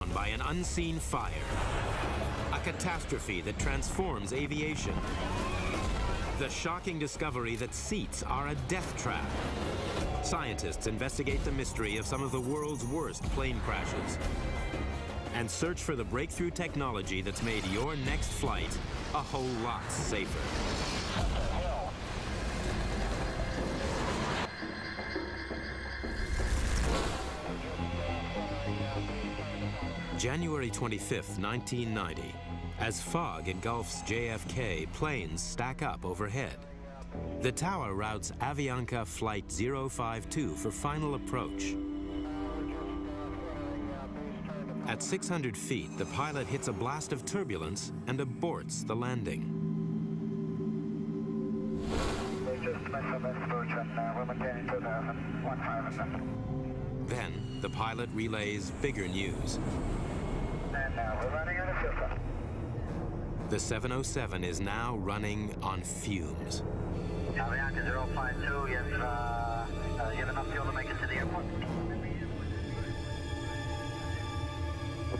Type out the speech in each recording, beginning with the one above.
by an unseen fire, a catastrophe that transforms aviation, the shocking discovery that seats are a death trap. Scientists investigate the mystery of some of the world's worst plane crashes and search for the breakthrough technology that's made your next flight a whole lot safer. January 25th, 1990, as fog engulfs JFK, planes stack up overhead. The tower routes Avianca Flight 052 for final approach. At 600 feet, the pilot hits a blast of turbulence and aborts the landing. Then, the pilot relays bigger news. And now we're running out of fuel. The 707 is now running on fumes. Avianca 052, you have enough fuel to make it to the airport?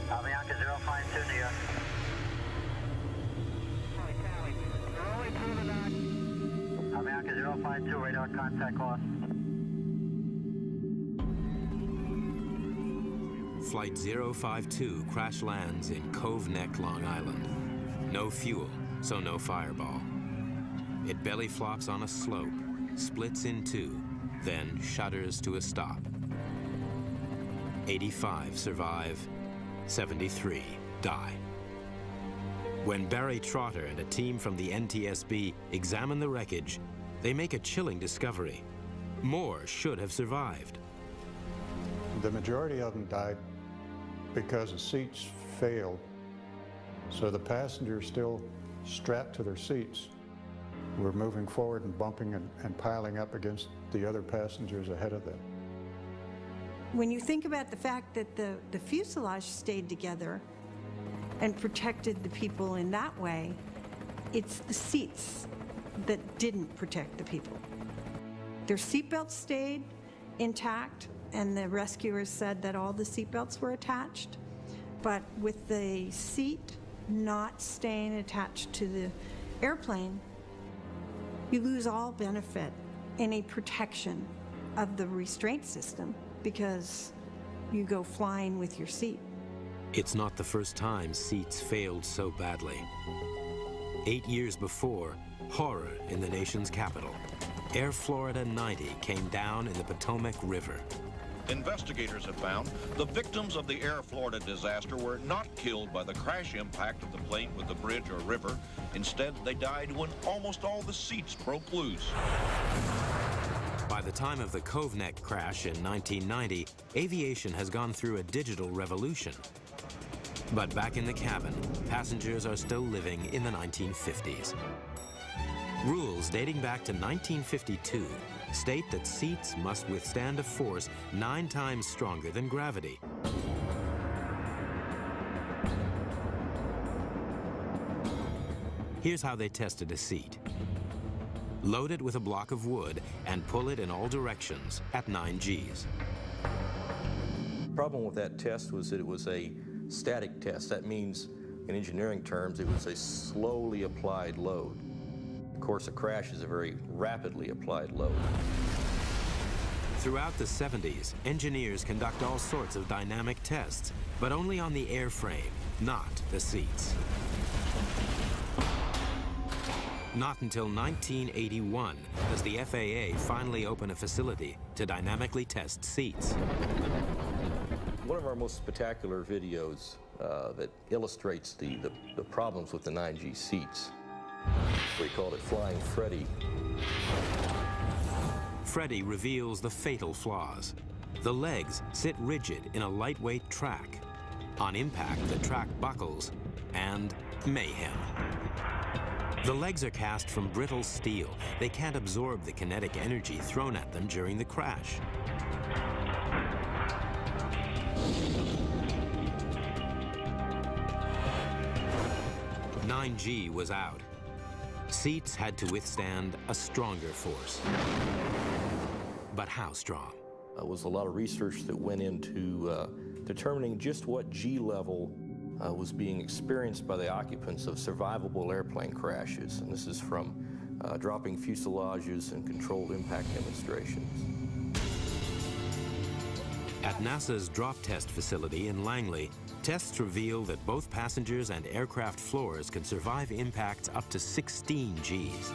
Avianca 052, New York. Avianca 052, radar contact lost. Flight 052 crash lands in Cove Neck, Long Island. No fuel, so no fireball. It belly flops on a slope, splits in two, then shudders to a stop. 85 survive, 73 die. When Barry Trotter and a team from the NTSB examine the wreckage, they make a chilling discovery. More should have survived. The majority of them died because the seats failed. So the passengers still strapped to their seats were moving forward and bumping and piling up against the other passengers ahead of them. When you think about the fact that the fuselage stayed together and protected the people in that way, it's the seats that didn't protect the people. Their seatbelts stayed intact, and the rescuers said that all the seatbelts were attached, but with the seat not staying attached to the airplane, you lose all benefit, any protection of the restraint system, because you go flying with your seat. It's not the first time seats failed so badly. 8 years before, horror in the nation's capital. Air Florida 90 came down in the Potomac River. Investigators have found the victims of the Air Florida disaster were not killed by the crash impact of the plane with the bridge or river. Instead, they died when almost all the seats broke loose. By the time of the Cove Neck crash in 1990, aviation has gone through a digital revolution. But back in the cabin, passengers are still living in the 1950s. Rules dating back to 1952 state that seats must withstand a force 9 times stronger than gravity. Here's how they tested a seat. Load it with a block of wood and pull it in all directions at 9 Gs. The problem with that test was that it was a static test. That means, in engineering terms, it was a slowly applied load. Of course, a crash is a very rapidly applied load. Throughout the 70s, engineers conduct all sorts of dynamic tests, but only on the airframe, not the seats. Not until 1981 does the FAA finally open a facility to dynamically test seats. One of our most spectacular videos that illustrates the problems with the 9G seats, we called it Flying Freddy. Freddy reveals the fatal flaws. The legs sit rigid in a lightweight track. On impact, the track buckles, and mayhem. The legs are cast from brittle steel. They can't absorb the kinetic energy thrown at them during the crash. "9G was out. Seats had to withstand a stronger force. But how strong? was a lot of research that went into determining just what G level was being experienced by the occupants of survivable airplane crashes. And this is from dropping fuselages and controlled impact demonstrations. At NASA's drop test facility in Langley, tests reveal that both passengers and aircraft floors can survive impacts up to 16 Gs.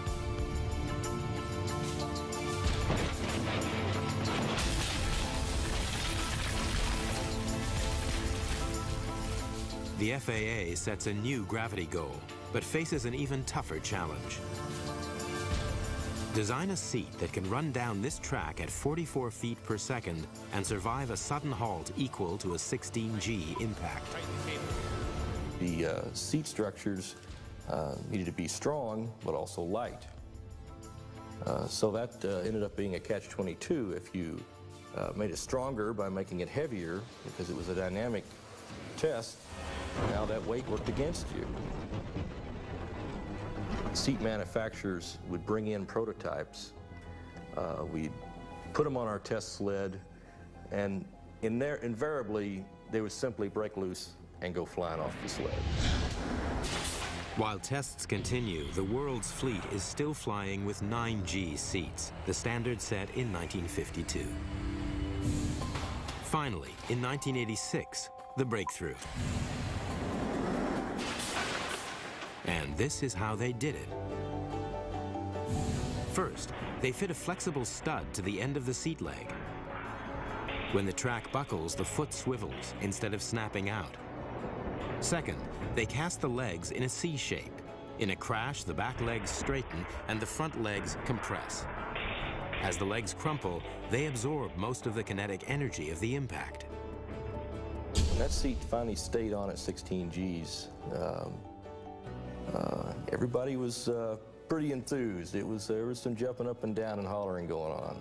The FAA sets a new gravity goal, but faces an even tougher challenge. Design a seat that can run down this track at 44 feet per second and survive a sudden halt equal to a 16G impact. The seat structures needed to be strong, but also light. So that ended up being a catch-22. If you made it stronger by making it heavier, because it was a dynamic test, now that weight worked against you. Seat manufacturers would bring in prototypes. We'd put them on our test sled, and invariably, they would simply break loose and go flying off the sled. While tests continue, the world's fleet is still flying with 9G seats, the standard set in 1952. Finally, in 1986, the breakthrough. And this is how they did it. First, they fit a flexible stud to the end of the seat leg. When the track buckles, the foot swivels instead of snapping out. Second, they cast the legs in a C shape. In a crash, the back legs straighten and the front legs compress. As the legs crumple, they absorb most of the kinetic energy of the impact. When that seat finally stayed on at 16 Gs, everybody was pretty enthused. There was some jumping up and down and hollering going on.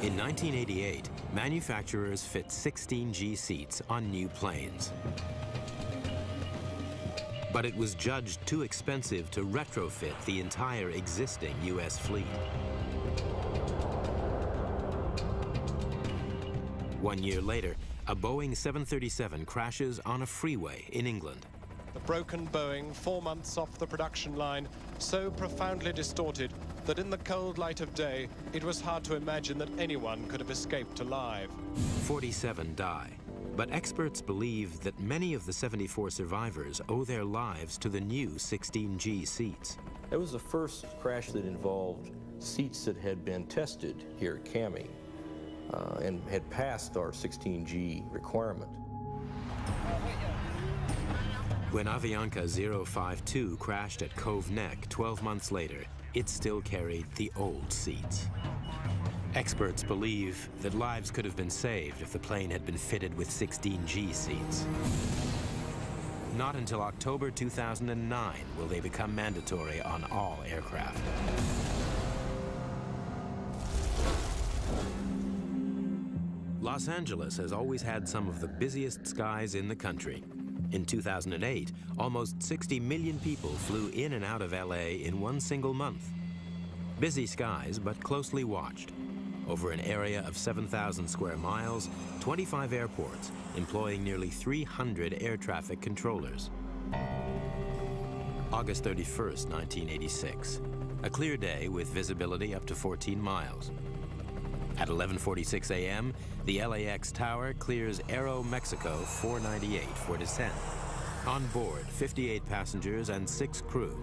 In 1988, manufacturers fit 16G seats on new planes. But it was judged too expensive to retrofit the entire existing U.S. fleet. 1 year later, a Boeing 737 crashes on a freeway in England. The broken Boeing, 4 months off the production line, so profoundly distorted that in the cold light of day, it was hard to imagine that anyone could have escaped alive. 47 die, but experts believe that many of the 74 survivors owe their lives to the new 16G seats. It was the first crash that involved seats that had been tested here at CAMI and had passed our 16G requirement. When Avianca 052 crashed at Cove Neck 12 months later, it still carried the old seats. Experts believe that lives could have been saved if the plane had been fitted with 16G seats. Not until October 2009 will they become mandatory on all aircraft. Los Angeles has always had some of the busiest skies in the country. In 2008, almost 60 million people flew in and out of LA in one single month. Busy skies, but closely watched. Over an area of 7,000 square miles, 25 airports, employing nearly 300 air traffic controllers. August 31st, 1986. A clear day with visibility up to 14 miles. At 11:46 a.m., the LAX tower clears Aero Mexico 498 for descent. On board, 58 passengers and 6 crew.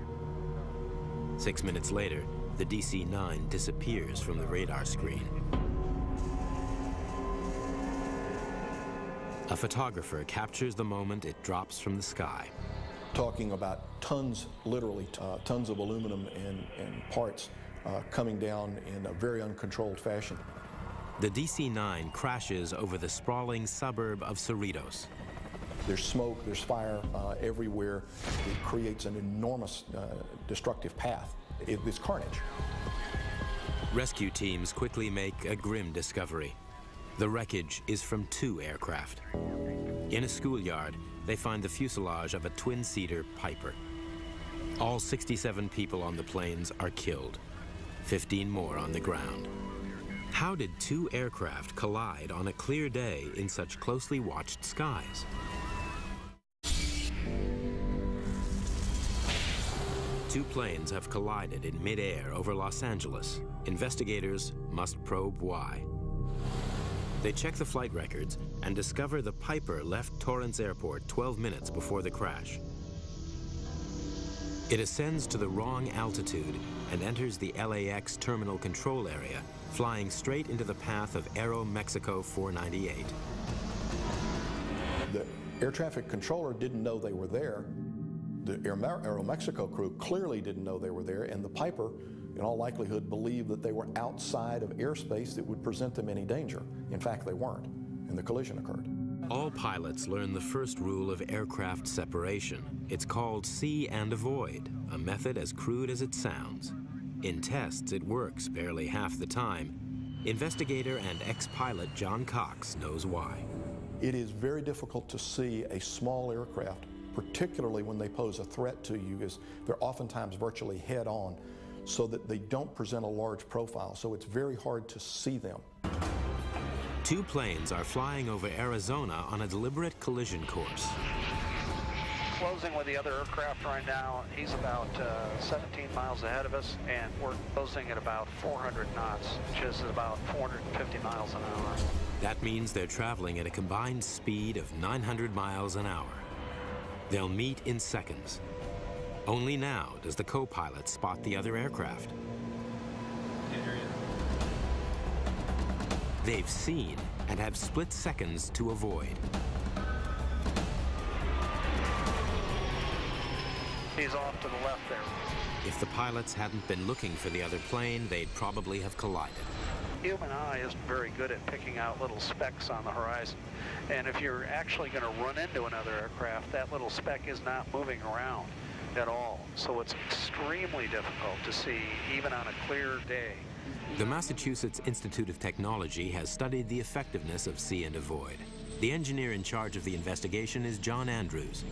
6 minutes later, the DC-9 disappears from the radar screen. A photographer captures the moment it drops from the sky. Talking about tons, literally tons of aluminum and parts coming down in a very uncontrolled fashion. The DC-9 crashes over the sprawling suburb of Cerritos. There's smoke, there's fire everywhere. It creates an enormous destructive path. It's carnage. Rescue teams quickly make a grim discovery. The wreckage is from 2 aircraft. In a schoolyard, they find the fuselage of a twin-seater Piper. All 67 people on the planes are killed, 15 more on the ground. How did two aircraft collide on a clear day in such closely watched skies? Two planes have collided in mid-air over Los Angeles. Investigators must probe why. They check the flight records and discover the Piper left Torrance Airport 12 minutes before the crash. It ascends to the wrong altitude and enters the LAX terminal control area, flying straight into the path of Aeromexico 498. The air traffic controller didn't know they were there. The Aeromexico crew clearly didn't know they were there, and the Piper, in all likelihood, believed that they were outside of airspace that would present them any danger. In fact, they weren't, and the collision occurred. All pilots learn the first rule of aircraft separation. It's called see and avoid, a method as crude as it sounds. In tests, it works barely half the time. Investigator and ex-pilot John Cox knows why. It is very difficult to see a small aircraft, particularly when they pose a threat to you, as they're oftentimes virtually head-on, so that they don't present a large profile, so it's very hard to see them. Two planes are flying over Arizona on a deliberate collision course. Closing with the other aircraft right now. He's about 17 miles ahead of us, and we're closing at about 400 knots, which is about 450 miles an hour. That means they're traveling at a combined speed of 900 miles an hour. They'll meet in seconds. Only now does the co-pilot spot the other aircraft. They've seen and have split seconds to avoid. He's off to the left there. If the pilots hadn't been looking for the other plane, they'd probably have collided. Human eye isn't very good at picking out little specks on the horizon. And if you're actually going to run into another aircraft, that little speck is not moving around at all. So it's extremely difficult to see, even on a clear day. The Massachusetts Institute of Technology has studied the effectiveness of see and avoid. The engineer in charge of the investigation is John Andrews.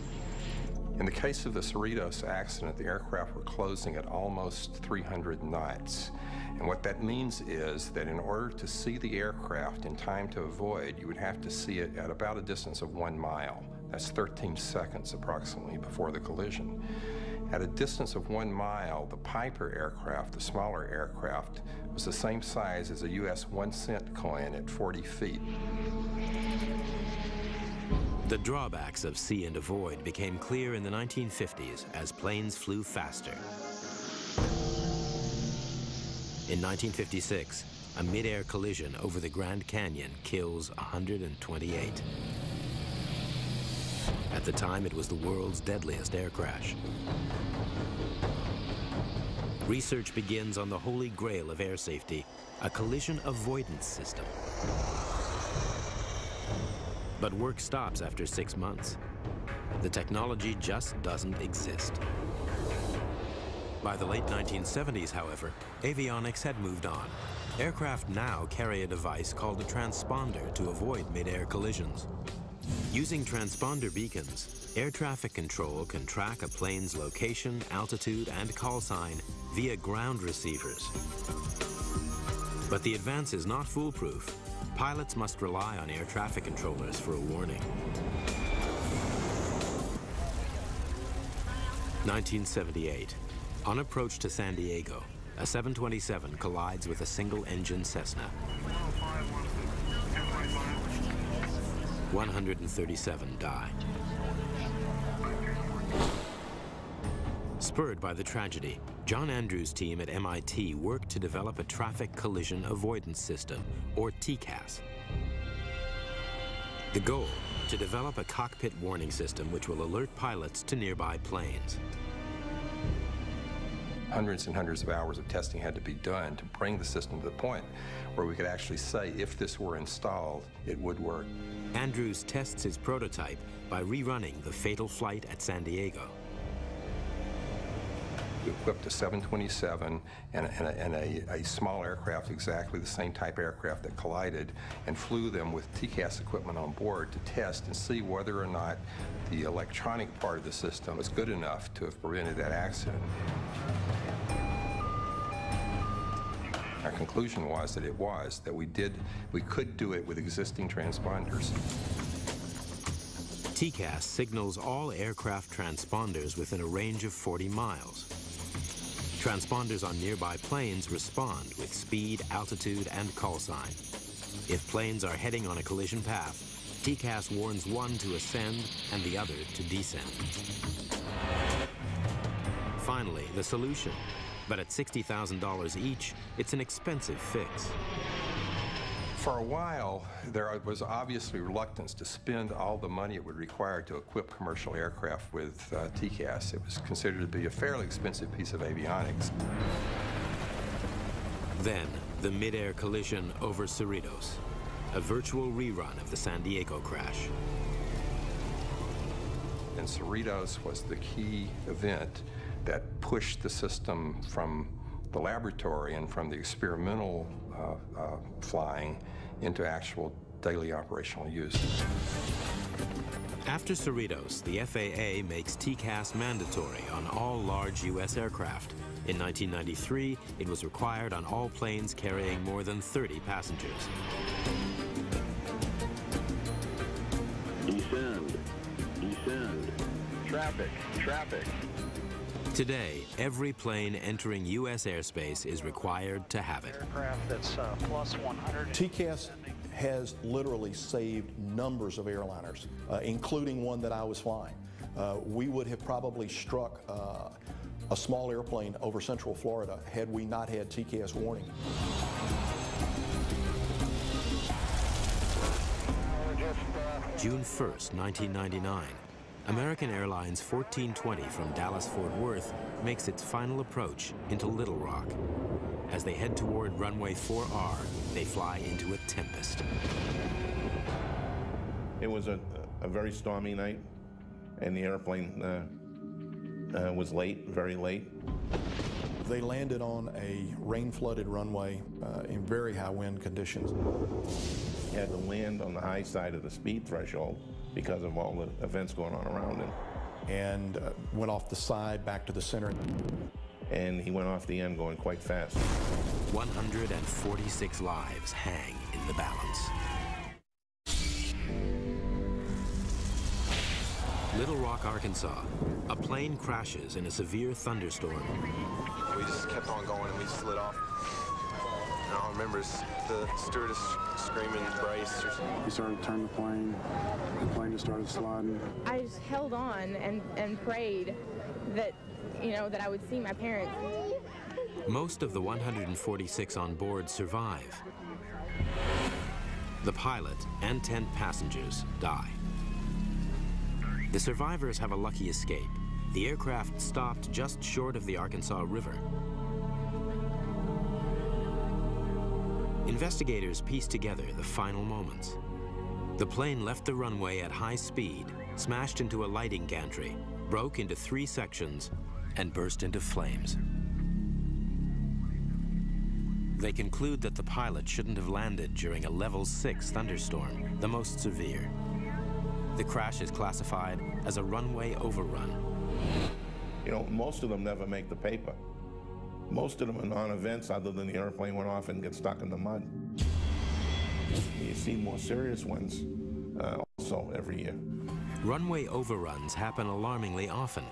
In the case of the Cerritos accident, the aircraft were closing at almost 300 knots. And what that means is that in order to see the aircraft in time to avoid, you would have to see it at about a distance of 1 mile. That's 13 seconds approximately before the collision. At a distance of 1 mile, the Piper aircraft, the smaller aircraft, was the same size as a US 1-cent coin at 40 feet. The drawbacks of see and avoid became clear in the 1950s as planes flew faster. In 1956, a mid-air collision over the Grand Canyon kills 128. At the time, it was the world's deadliest air crash. Research begins on the holy grail of air safety, a collision avoidance system. But work stops after 6 months. The technology just doesn't exist. By the late 1970s, however, avionics had moved on. Aircraft now carry a device called a transponder to avoid mid-air collisions. Using transponder beacons, air traffic control can track a plane's location, altitude, and call sign via ground receivers. But the advance is not foolproof. Pilots must rely on air traffic controllers for a warning. 1978. On approach to San Diego, a 727 collides with a single-engine Cessna. 137 die. Spurred by the tragedy, John Andrews' team at MIT worked to develop a traffic collision avoidance system, or TCAS. The goal, to develop a cockpit warning system which will alert pilots to nearby planes. Hundreds and hundreds of hours of testing had to be done to bring the system to the point where we could actually say if this were installed, it would work. Andrews tests his prototype by rerunning the fatal flight at San Diego. We equipped a 727 and a small aircraft, exactly the same type aircraft that collided, and flew them with TCAS equipment on board to test and see whether or not the electronic part of the system was good enough to have prevented that accident. Our conclusion was that we could do it with existing transponders. TCAS signals all aircraft transponders within a range of 40 miles. Transponders on nearby planes respond with speed, altitude, and call sign. If planes are heading on a collision path, TCAS warns one to ascend and the other to descend. Finally, the solution. But at $60,000 each, it's an expensive fix. For a while, there was obviously reluctance to spend all the money it would require to equip commercial aircraft with TCAS. It was considered to be a fairly expensive piece of avionics. Then, the mid-air collision over Cerritos, a virtual rerun of the San Diego crash. And Cerritos was the key event that pushed the system from the laboratory and from the experimental flying into actual daily operational use. After Cerritos, the FAA makes TCAS mandatory on all large U.S. aircraft. In 1993, it was required on all planes carrying more than 30 passengers. Descend, descend, traffic, traffic. Today, every plane entering U.S. airspace is required to have it. Aircraft that's plus 100. TCAS has literally saved numbers of airliners, including one that I was flying. We would have probably struck a small airplane over Central Florida had we not had TCAS warning. June 1st, 1999. American Airlines 1420 from Dallas-Fort Worth makes its final approach into Little Rock. As they head toward runway 4R, they fly into a tempest. It was a very stormy night, and the airplane was late, very late. They landed on a rain-flooded runway in very high wind conditions. He had to land on the high side of the speed threshold because of all the events going on around him. And went off the side back to the center. And he went off the end going quite fast. 146 lives hang in the balance. Little Rock, Arkansas. A plane crashes in a severe thunderstorm. We just kept on going and we slid off. And all I remember is the stewardess screaming, "Brace." We started to turn the plane just started sliding. I just held on and prayed that, you know, that I would see my parents. Most of the 146 on board survive. The pilot and 10 passengers die. The survivors have a lucky escape. The aircraft stopped just short of the Arkansas River. Investigators pieced together the final moments. The plane left the runway at high speed, smashed into a lighting gantry, broke into 3 sections, and burst into flames. They conclude that the pilot shouldn't have landed during a level 6 thunderstorm, the most severe. The crash is classified as a runway overrun. You know, most of them never make the paper. Most of them are non-events other than the airplane went off and get stuck in the mud. You see more serious ones also every year. Runway overruns happen alarmingly often.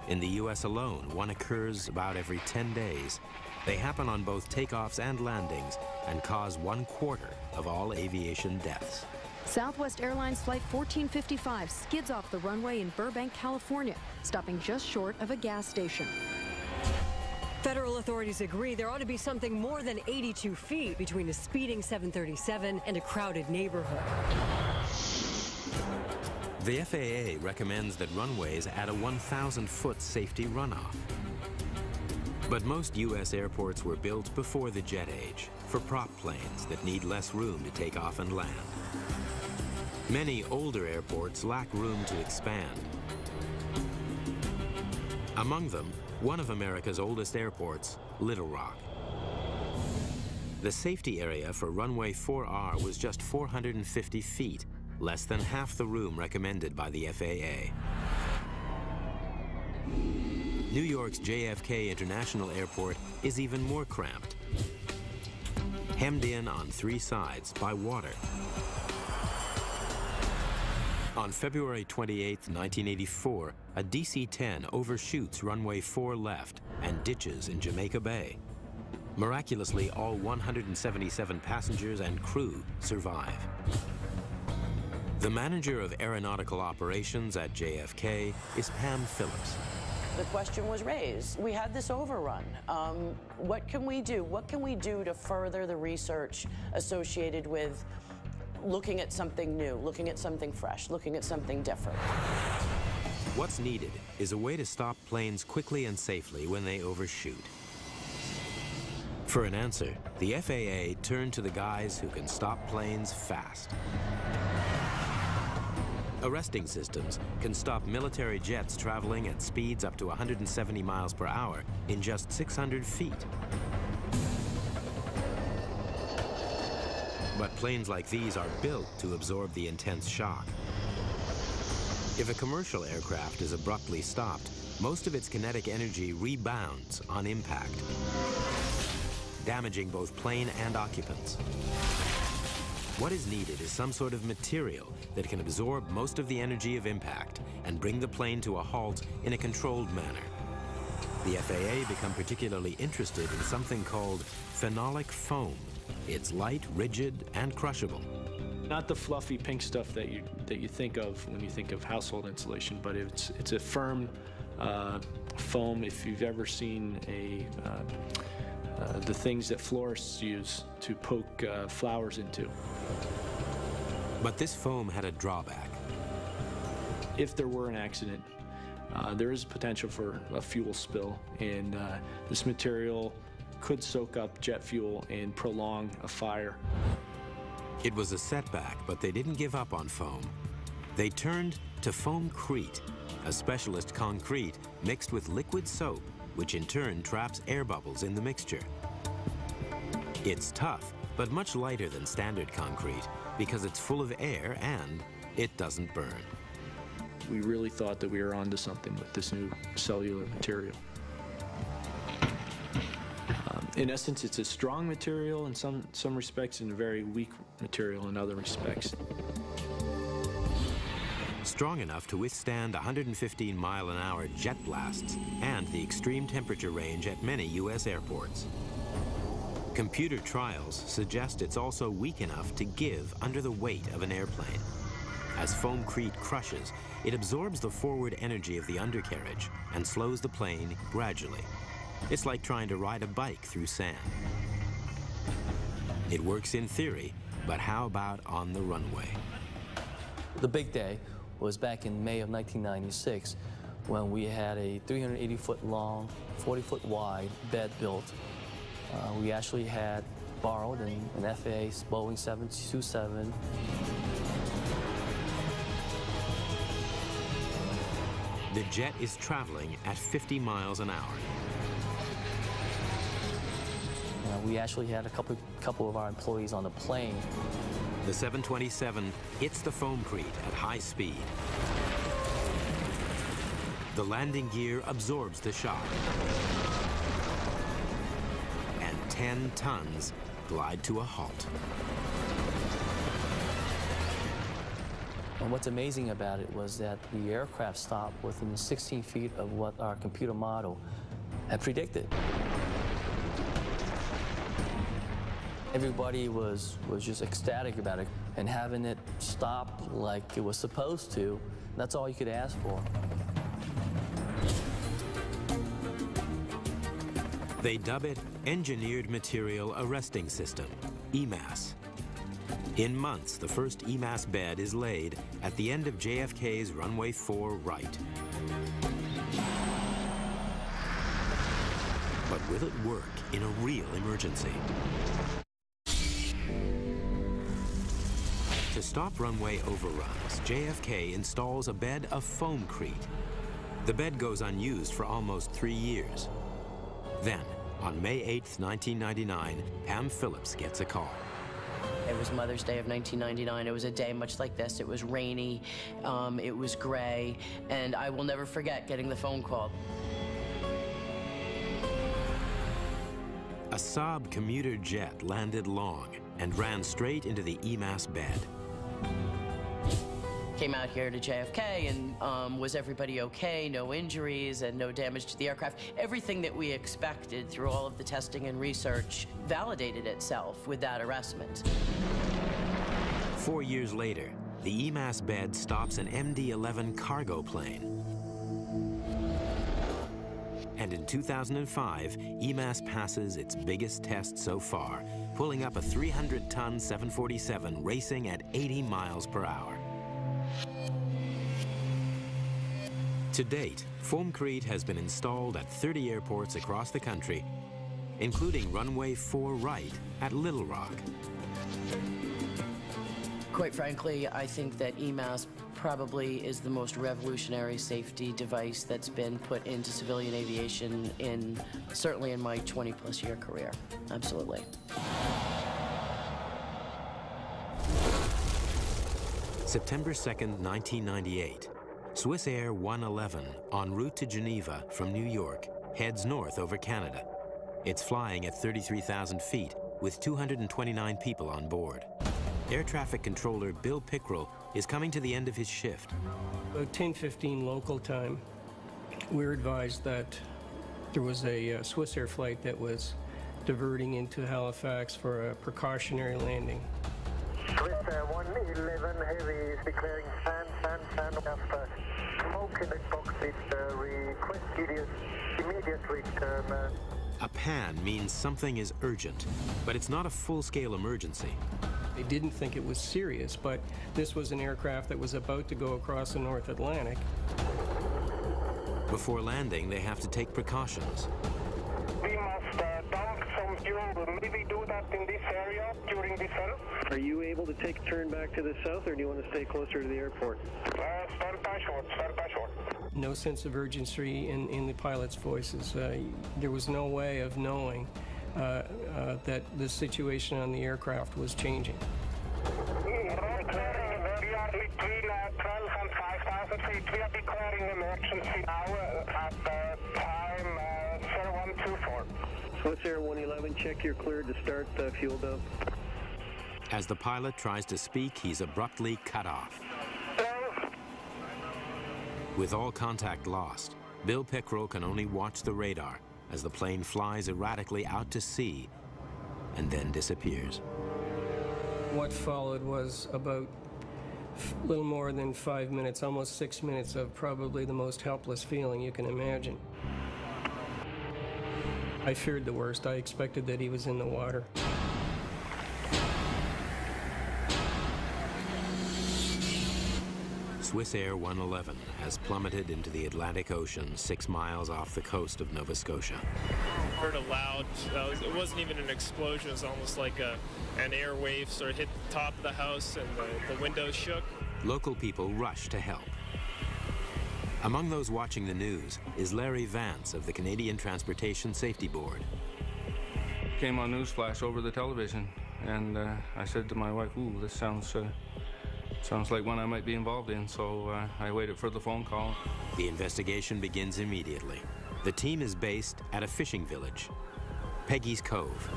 In the U.S. alone, one occurs about every 10 days. They happen on both takeoffs and landings and cause 1/4 of all aviation deaths. Southwest Airlines Flight 1455 skids off the runway in Burbank, California, stopping just short of a gas station. Federal authorities agree there ought to be something more than 82 feet between a speeding 737 and a crowded neighborhood. The FAA recommends that runways add a 1,000-foot safety runoff. But most U.S. airports were built before the jet age for prop planes that need less room to take off and land. Many older airports lack room to expand. Among them, one of America's oldest airports, Little Rock. The safety area for runway 4R was just 450 feet, less than half the room recommended by the FAA. New York's JFK International Airport is even more cramped. hemmed in on 3 sides by water. On February 28, 1984, a DC-10 overshoots runway 4 left and ditches in Jamaica Bay. Miraculously, all 177 passengers and crew survive. The manager of aeronautical operations at JFK is Pam Phillips. The question was raised. We had this overrun. What can we do? What can we do to further the research associated with looking at something new, looking at something fresh, looking at something different? What's needed is a way to stop planes quickly and safely when they overshoot. For an answer, the FAA turned to the guys who can stop planes fast. Arresting systems can stop military jets traveling at speeds up to 170 miles per hour in just 600 feet. But planes like these are built to absorb the intense shock. If a commercial aircraft is abruptly stopped, most of its kinetic energy rebounds on impact, damaging both plane and occupants. What is needed is some sort of material that can absorb most of the energy of impact and bring the plane to a halt in a controlled manner. The FAA become particularly interested in something called phenolic foam. It's light, rigid, and crushable. Not the fluffy pink stuff that you think of when you think of household insulation, but it's a firm foam. If you've ever seen the things that florists use to poke flowers into. But this foam had a drawback. If there were an accident, there is potential for a fuel spill, and this material could soak up jet fuel and prolong a fire. It was a setback, but they didn't give up on foam. They turned to foamcrete, a specialist concrete mixed with liquid soap, which in turn traps air bubbles in the mixture. It's tough, but much lighter than standard concrete because it's full of air and it doesn't burn. We really thought that we were onto something with this new cellular material. In essence, it's a strong material in some respects and a very weak material in other respects. Strong enough to withstand 115-mile-an-hour jet blasts and the extreme temperature range at many U.S. airports. Computer trials suggest it's also weak enough to give under the weight of an airplane. As foamcrete crushes, it absorbs the forward energy of the undercarriage and slows the plane gradually. It's like trying to ride a bike through sand. It works in theory, but how about on the runway? The big day was back in May of 1996 when we had a 380-foot long, 40-foot wide bed built. We actually had borrowed an FAA Boeing 727. The jet is traveling at 50 miles an hour. We actually had a couple of our employees on the plane. The 727 hits the foamcrete at high speed. The landing gear absorbs the shock. And 10 tons glide to a halt. And what's amazing about it was that the aircraft stopped within 16 feet of what our computer model had predicted. Everybody was just ecstatic about it, and having it stop like it was supposed to, that's all you could ask for. They dub it Engineered Material Arresting System, EMAS. In months, the first EMAS bed is laid at the end of JFK's runway 4 right. But will it work in a real emergency? To stop runway overruns, JFK installs a bed of foamcrete. The bed goes unused for almost 3 years. Then, on May 8th, 1999, Pam Phillips gets a call. It was Mother's Day of 1999. It was a day much like this. It was rainy, it was gray, and I will never forget getting the phone call. A Saab commuter jet landed long and ran straight into the EMAS bed. Came out here to JFK and was everybody okay? No injuries and no damage to the aircraft. Everything that we expected through all of the testing and research validated itself with that arrestment. 4 years later, the EMAS bed stops an MD-11 cargo plane. And in 2005, EMAS passes its biggest test so far, pulling up a 300-ton 747 racing at 80 miles per hour. To date, foamcrete has been installed at 30 airports across the country, including runway 4 right at Little Rock. Quite frankly, I think that EMAS probably is the most revolutionary safety device that's been put into civilian aviation certainly in my 20-plus year career. Absolutely. September 2nd, 1998. Swiss Air 111, en route to Geneva from New York, heads north over Canada. It's flying at 33,000 feet with 229 people on board. Air traffic controller Bill Pickrell is coming to the end of his shift. About 10:15 local time, we were advised that there was a Swiss Air flight that was diverting into Halifax for a precautionary landing. Swiss Air 111 Heavy is declaring sand after smoke in the cockpit. Request immediate return. A pan means something is urgent, but it's not a full-scale emergency. They didn't think it was serious, but this was an aircraft that was about to go across the North Atlantic. Before landing, they have to take precautions. We must dump some fuel. Maybe do that in this area during descent. Are you able to take a turn back to the south, or do you want to stay closer to the airport? Stand by short. No sense of urgency in the pilots' voices. There was no way of knowing that the situation on the aircraft was changing. We are between 12 and 5,000 feet. We are declaring emergency now at time 0124. Swiss Air 111, check you're cleared to start fuel dump. As the pilot tries to speak, he's abruptly cut off. With all contact lost, Bill Pickrell can only watch the radar as the plane flies erratically out to sea and then disappears. What followed was about a little more than 5 minutes, almost 6 minutes of probably the most helpless feeling you can imagine. I feared the worst. I expected that he was in the water. Swiss Air 111 has plummeted into the Atlantic Ocean 6 miles off the coast of Nova Scotia. I heard a loud, it wasn't even an explosion, it was almost like an air wave sort of hit the top of the house and the windows shook. Local people rush to help. Among those watching the news is Larry Vance of the Canadian Transportation Safety Board. Came on newsflash over the television, and I said to my wife, "Ooh, this sounds like one I might be involved in," so I waited for the phone call. The investigation begins immediately. The team is based at a fishing village, Peggy's Cove.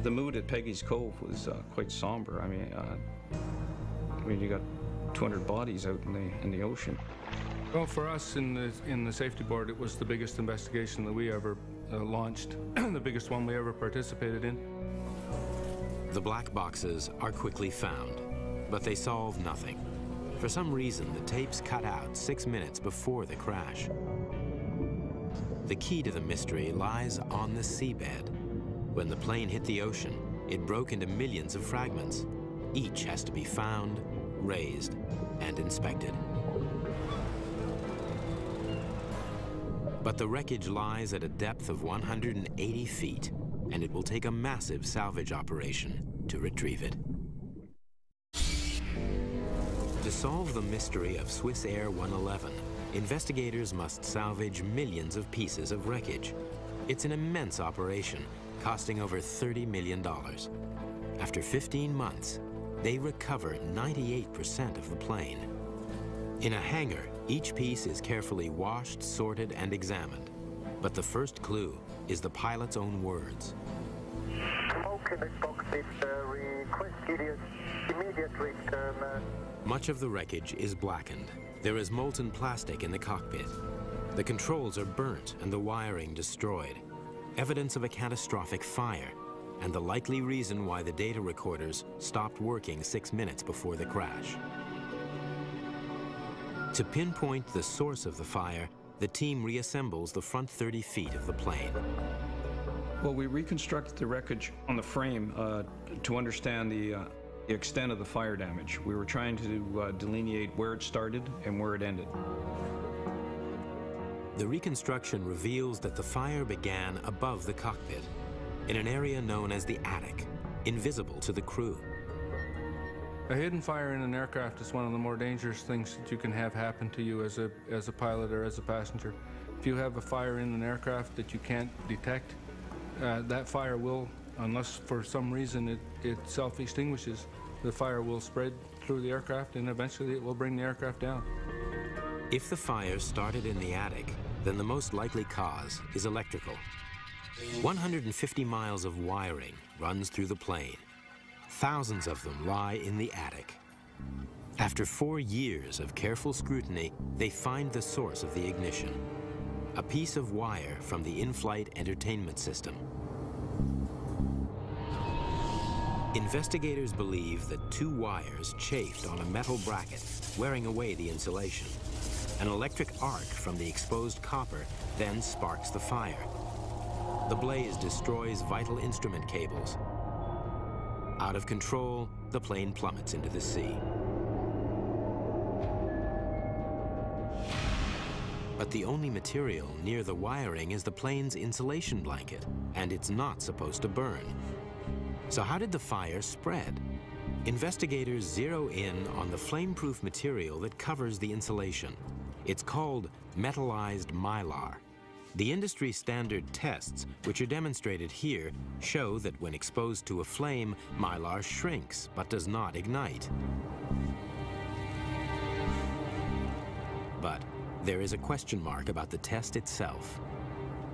The mood at Peggy's Cove was quite somber. I mean, you got 200 bodies out in the ocean. Well, for us in the safety board, it was the biggest investigation that we ever launched, the biggest one we ever participated in. The black boxes are quickly found, but they solve nothing. For some reason, the tapes cut out 6 minutes before the crash. The key to the mystery lies on the seabed. When the plane hit the ocean, it broke into millions of fragments. Each has to be found, raised, and inspected. But the wreckage lies at a depth of 180 feet, and it will take a massive salvage operation to retrieve it. To solve the mystery of Swiss Air 111, investigators must salvage millions of pieces of wreckage. It's an immense operation, costing over $30 million. After 15 months, they recover 98% of the plane. In a hangar, each piece is carefully washed, sorted, and examined. But the first clue is the pilot's own words. Smoke in the cockpit, request immediate return. Much of the wreckage is blackened. There is molten plastic in the cockpit. The controls are burnt and the wiring destroyed. Evidence of a catastrophic fire, and the likely reason why the data recorders stopped working 6 minutes before the crash. To pinpoint the source of the fire, the team reassembles the front 30 feet of the plane. Well, we reconstructed the wreckage on the frame to understand the extent of the fire damage. We were trying to delineate where it started and where it ended. The reconstruction reveals that the fire began above the cockpit, in an area known as the attic, invisible to the crew. A hidden fire in an aircraft is one of the more dangerous things that you can have happen to you as a pilot or as a passenger. If you have a fire in an aircraft that you can't detect, that fire will, unless for some reason it self-extinguishes, the fire will spread through the aircraft and eventually it will bring the aircraft down. If the fire started in the attic, then the most likely cause is electrical. 150 miles of wiring runs through the plane. Thousands of them lie in the attic. After 4 years of careful scrutiny, they find the source of the ignition. A piece of wire from the in-flight entertainment system. Investigators believe that 2 wires chafed on a metal bracket, wearing away the insulation. An electric arc from the exposed copper then sparks the fire. The blaze destroys vital instrument cables. Out of control, the plane plummets into the sea. But the only material near the wiring is the plane's insulation blanket, and it's not supposed to burn. So how did the fire spread? Investigators zero in on the flame-proof material that covers the insulation. It's called metallized mylar. The industry standard tests, which are demonstrated here, show that when exposed to a flame, mylar shrinks but does not ignite. But there is a question mark about the test itself.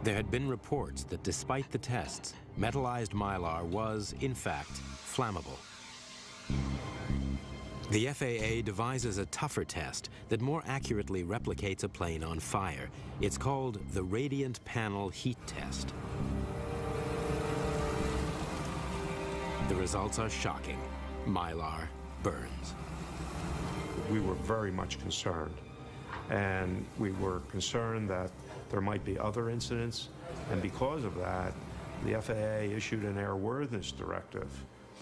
There had been reports that despite the tests, metallized mylar was, in fact, flammable. The FAA devises a tougher test that more accurately replicates a plane on fire. It's called the radiant panel heat test. The results are shocking. Mylar burns. We were very much concerned, and we were concerned that there might be other incidents, and because of that, the FAA issued an airworthiness directive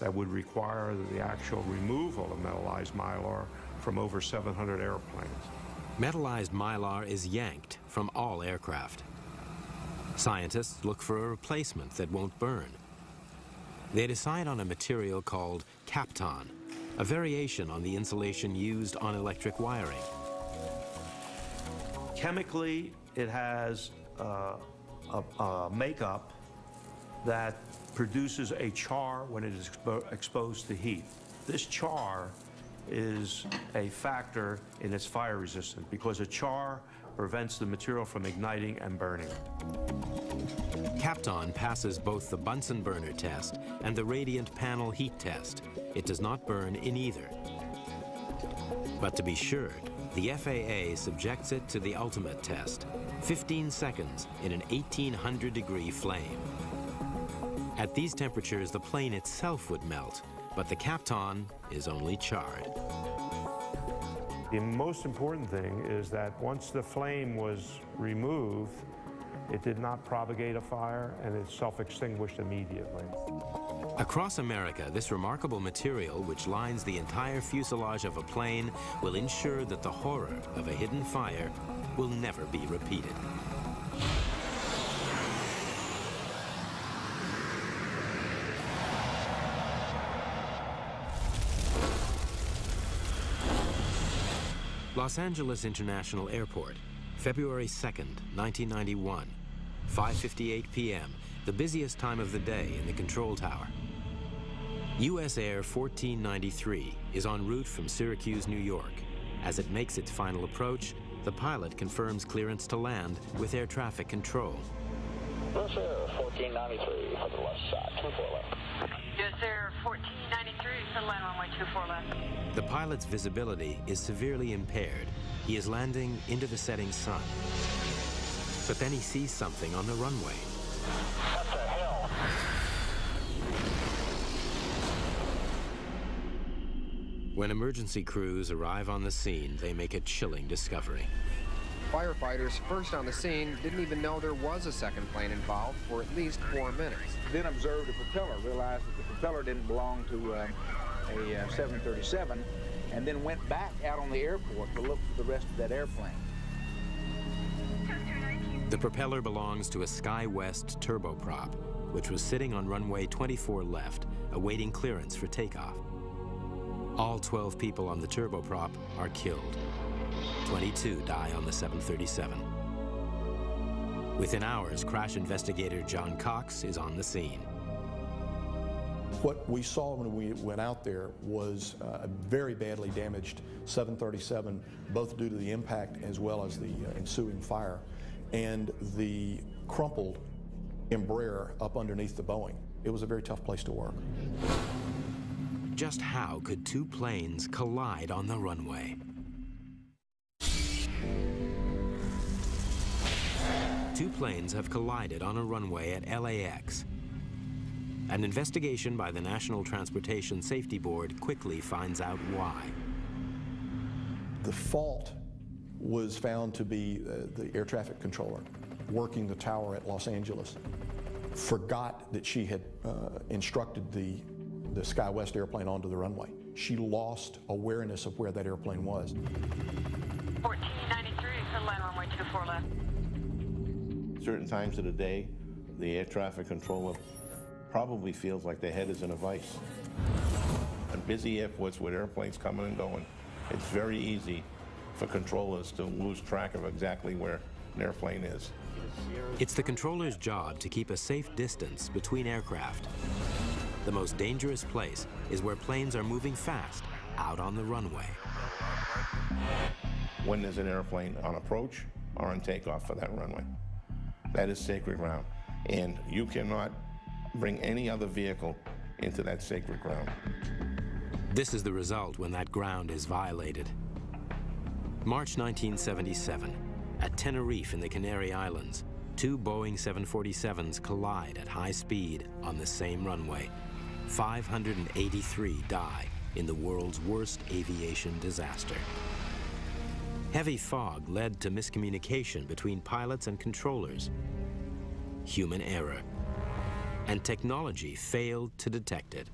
that would require the actual removal of metallized mylar from over 700 airplanes. Metallized mylar is yanked from all aircraft. Scientists look for a replacement that won't burn. They decide on a material called Kapton, a variation on the insulation used on electric wiring. Chemically, it has a makeup that produces a char when it is exposed to heat. This char is a factor in its fire resistance because a char prevents the material from igniting and burning. Kapton passes both the Bunsen burner test and the radiant panel heat test. It does not burn in either. But to be sure, the FAA subjects it to the ultimate test, 15 seconds in an 1800-degree flame. At these temperatures, the plane itself would melt, but the Kapton is only charred. The most important thing is that once the flame was removed, it did not propagate a fire and it self-extinguished immediately. Across America, this remarkable material, which lines the entire fuselage of a plane, will ensure that the horror of a hidden fire will never be repeated. Los Angeles International Airport, February 2nd, 1991, 5:58 p.m., the busiest time of the day in the control tower. US Air 1493 is en route from Syracuse, New York. As it makes its final approach, the pilot confirms clearance to land with air traffic control. Yes, sir, 1493 for the left side, 24 left. Yes, sir, 1493 for the land runway 24 left. The pilot's visibility is severely impaired. He is landing into the setting sun. But then he sees something on the runway. What the hell? When emergency crews arrive on the scene, they make a chilling discovery. Firefighters first on the scene didn't even know there was a second plane involved for at least 4 minutes. Then observed the propeller, realized that the propeller didn't belong to a 737, and then went back out on the airport to look for the rest of that airplane. The propeller belongs to a SkyWest turboprop, which was sitting on runway 24 left, awaiting clearance for takeoff. All 12 people on the turboprop are killed. 22 die on the 737. Within hours, crash investigator John Cox is on the scene. What we saw when we went out there was a very badly damaged 737, both due to the impact as well as the ensuing fire, and the crumpled Embraer up underneath the Boeing. It was a very tough place to work. Just how could two planes collide on the runway? Two planes have collided on a runway at LAX. An investigation by the National Transportation Safety Board quickly finds out why. The fault was found to be the air traffic controller working the tower at Los Angeles. Forgot that she had instructed the SkyWest airplane onto the runway. She lost awareness of where that airplane was. 1493 for the land runway 24 left. Certain times of the day, the air traffic controller probably feels like their head is in a vice. On busy airports with airplanes coming and going, it's very easy for controllers to lose track of exactly where an airplane is. It's the controller's job to keep a safe distance between aircraft. The most dangerous place is where planes are moving fast out on the runway. When there's an airplane on approach or on takeoff for that runway, that is sacred ground. And you cannot bring any other vehicle into that sacred ground. This is the result when that ground is violated. March 1977, at Tenerife in the Canary Islands, two Boeing 747s collide at high speed on the same runway. 583 die in the world's worst aviation disaster. Heavy fog led to miscommunication between pilots and controllers, human error, and technology failed to detect it.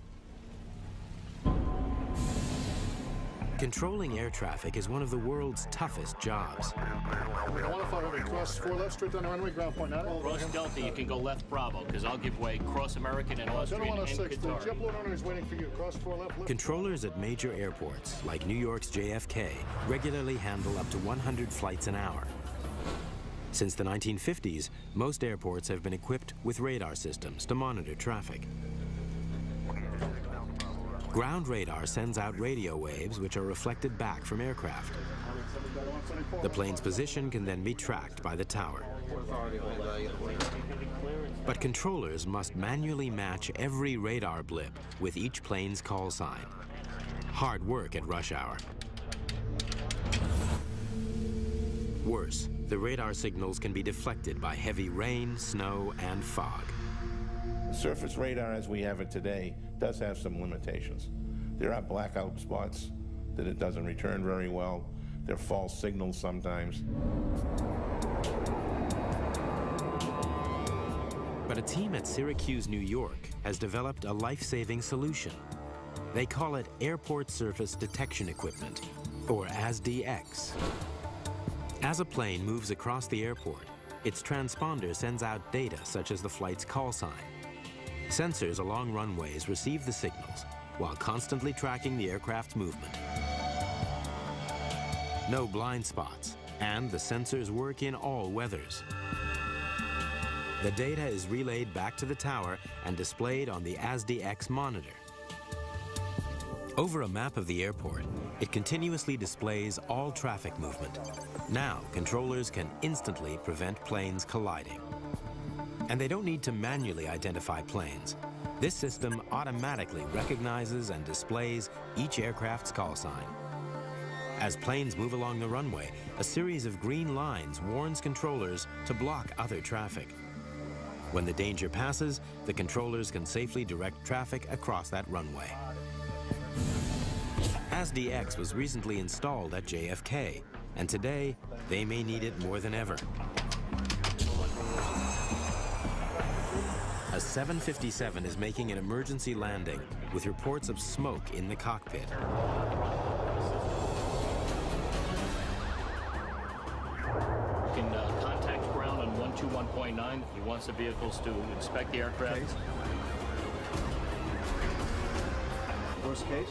Controlling air traffic is one of the world's toughest jobs. 1500, cross 4 left, straight down the runway, ground point 9. Cross Delta, you can go left Bravo, because I'll give way. Cross American and Austrian and Qatari. The JetBlue owner is waiting for you. Cross 4 left. Controllers at major airports, like New York's JFK, regularly handle up to 100 flights an hour. Since the 1950s, most airports have been equipped with radar systems to monitor traffic. Ground radar sends out radio waves which are reflected back from aircraft. The plane's position can then be tracked by the tower. But controllers must manually match every radar blip with each plane's call sign. Hard work at rush hour. Worse, the radar signals can be deflected by heavy rain, snow, and fog. Surface radar as we have it today does have some limitations. There are blackout spots that it doesn't return very well. There are false signals sometimes. But a team at Syracuse, New York has developed a life-saving solution. They call it Airport Surface Detection Equipment, or ASDX. As a plane moves across the airport, its transponder sends out data such as the flight's call sign. Sensors along runways receive the signals while constantly tracking the aircraft's movement. No blind spots, and the sensors work in all weathers. The data is relayed back to the tower and displayed on the ASDX monitor. Over a map of the airport, It continuously displays all traffic movement. Now, controllers can instantly prevent planes colliding. And they don't need to manually identify planes. This system automatically recognizes and displays each aircraft's call sign. As planes move along the runway, a series of green lines warns controllers to block other traffic. When the danger passes, the controllers can safely direct traffic across that runway. ASDX was recently installed at JFK, and today they may need it more than ever. A 757 is making an emergency landing with reports of smoke in the cockpit. You can contact ground on 121.9. He wants the vehicles to inspect the aircraft. Okay. Worst case,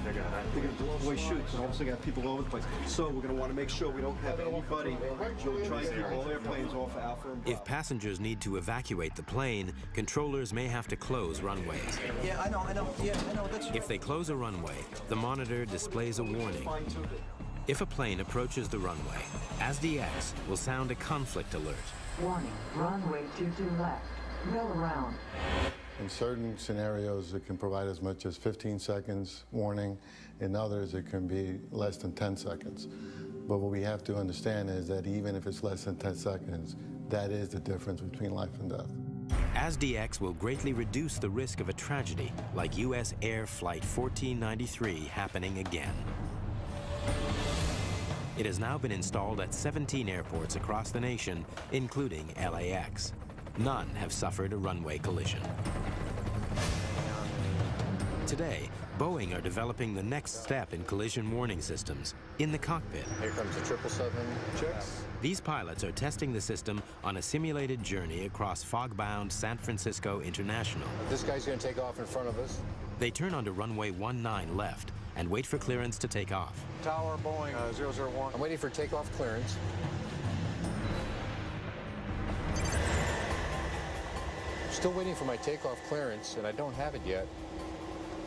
they're going to deploy chutes and also got people all over the place. So we're going to want to make sure we don't have anybody. We'll try to keep all airplanes off Alpha and Bravo. If passengers need to evacuate the plane, controllers may have to close runways. Yeah, I know. Yeah, I know. That's If they close a runway, the monitor displays a warning. If a plane approaches the runway, ASDX will sound a conflict alert. Warning, runway 22 left. Mill around. In certain scenarios, it can provide as much as 15 seconds warning. In others, it can be less than 10 seconds. But what we have to understand is that even if it's less than 10 seconds, that is the difference between life and death. ASDX will greatly reduce the risk of a tragedy like U.S. Air Flight 1493 happening again. It has now been installed at 17 airports across the nation, including LAX. None have suffered a runway collision. Today, Boeing are developing the next step in collision warning systems in the cockpit. Here comes the 777 checks. These pilots are testing the system on a simulated journey across fog-bound San Francisco International. This guy's going to take off in front of us. They turn onto runway 19 left and wait for clearance to take off. Tower, Boeing 001. I'm waiting for takeoff clearance. Still waiting for my takeoff clearance, and I don't have it yet.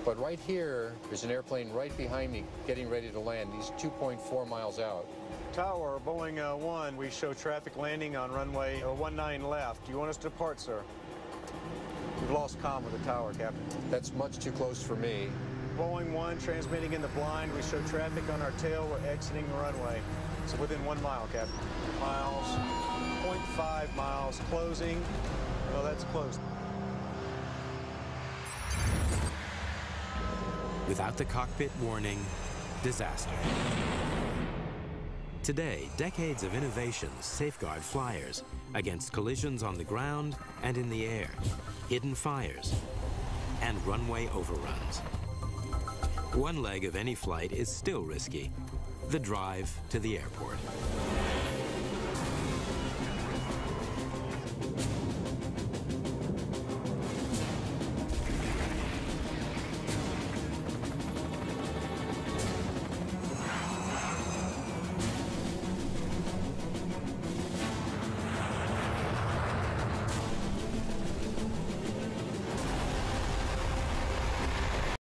But right here, there's an airplane right behind me getting ready to land. He's 2.4 miles out. Tower, Boeing 1, we show traffic landing on runway 19 left. Do you want us to depart, sir? We've lost comm with the tower, Captain. That's much too close for me. Boeing 1, transmitting in the blind. We show traffic on our tail. We're exiting the runway. So within 1 mile, Captain. Miles, 0.5 miles, closing. Well, that's close. Without the cockpit warning, disaster. Today, decades of innovations safeguard flyers against collisions on the ground and in the air, hidden fires, and runway overruns. One leg of any flight is still risky, the drive to the airport.